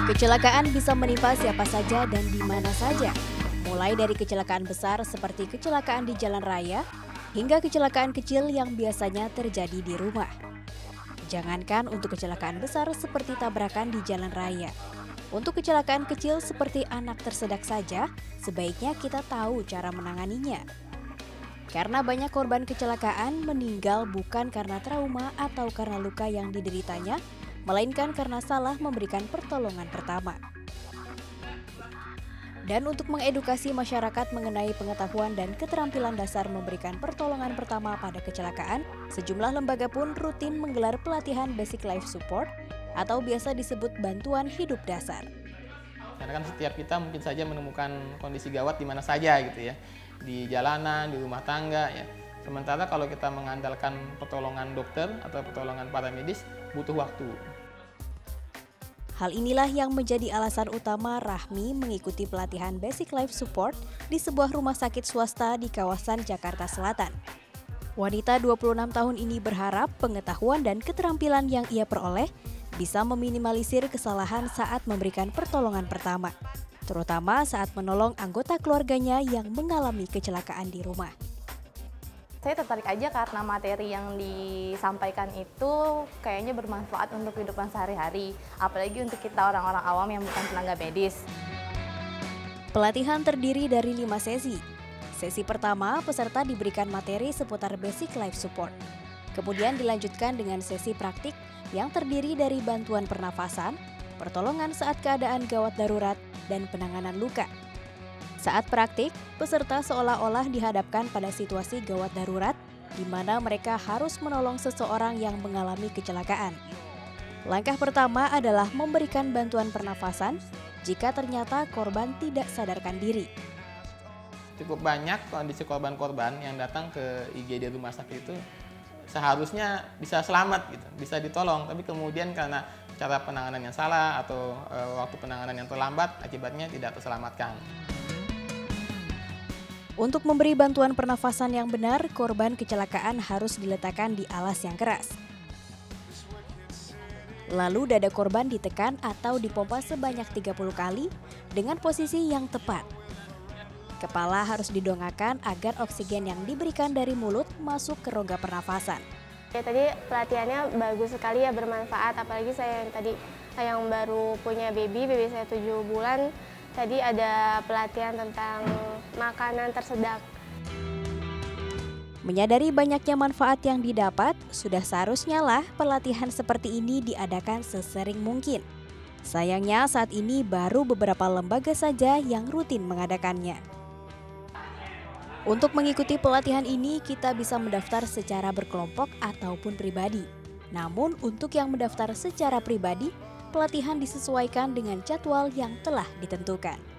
Kecelakaan bisa menimpa siapa saja dan di mana saja, mulai dari kecelakaan besar seperti kecelakaan di jalan raya, hingga kecelakaan kecil yang biasanya terjadi di rumah. Jangankan untuk kecelakaan besar seperti tabrakan di jalan raya. Untuk kecelakaan kecil seperti anak tersedak saja, sebaiknya kita tahu cara menanganinya. Karena banyak korban kecelakaan meninggal bukan karena trauma atau karena luka yang dideritanya, melainkan karena salah memberikan pertolongan pertama. Dan untuk mengedukasi masyarakat mengenai pengetahuan dan keterampilan dasar memberikan pertolongan pertama pada kecelakaan, sejumlah lembaga pun rutin menggelar pelatihan Basic Life Support atau biasa disebut bantuan hidup dasar. Karena kan setiap kita mungkin saja menemukan kondisi gawat di mana saja gitu ya, di jalanan, di rumah tangga ya. Sementara kalau kita mengandalkan pertolongan dokter atau pertolongan para medis butuh waktu. Hal inilah yang menjadi alasan utama Rahmi mengikuti pelatihan Basic Life Support di sebuah rumah sakit swasta di kawasan Jakarta Selatan. Wanita 26 tahun ini berharap pengetahuan dan keterampilan yang ia peroleh bisa meminimalisir kesalahan saat memberikan pertolongan pertama, terutama saat menolong anggota keluarganya yang mengalami kecelakaan di rumah. Saya tertarik aja karena materi yang disampaikan itu kayaknya bermanfaat untuk kehidupan sehari-hari, apalagi untuk kita orang-orang awam yang bukan tenaga medis. Pelatihan terdiri dari 5 sesi. Sesi pertama, peserta diberikan materi seputar Basic Life Support. Kemudian dilanjutkan dengan sesi praktik yang terdiri dari bantuan pernafasan, pertolongan saat keadaan gawat darurat, dan penanganan luka. Saat praktik, peserta seolah-olah dihadapkan pada situasi gawat darurat di mana mereka harus menolong seseorang yang mengalami kecelakaan. Langkah pertama adalah memberikan bantuan pernafasan jika ternyata korban tidak sadarkan diri. Cukup banyak kondisi korban-korban yang datang ke IGD rumah sakit itu seharusnya bisa selamat gitu, bisa ditolong, tapi kemudian karena cara penanganan yang salah atau waktu penanganan yang terlambat, akibatnya tidak terselamatkan. Untuk memberi bantuan pernafasan yang benar, korban kecelakaan harus diletakkan di alas yang keras. Lalu dada korban ditekan atau dipompa sebanyak 30 kali dengan posisi yang tepat. Kepala harus didongakkan agar oksigen yang diberikan dari mulut masuk ke rongga pernafasan. Ya, tadi pelatihannya bagus sekali ya, bermanfaat, apalagi saya yang baru punya baby saya 7 bulan. Tadi ada pelatihan tentang makanan tersedak. Menyadari banyaknya manfaat yang didapat, sudah seharusnya lah pelatihan seperti ini diadakan sesering mungkin. Sayangnya saat ini baru beberapa lembaga saja yang rutin mengadakannya. Untuk mengikuti pelatihan ini, kita bisa mendaftar secara berkelompok ataupun pribadi. Namun untuk yang mendaftar secara pribadi, pelatihan disesuaikan dengan jadwal yang telah ditentukan.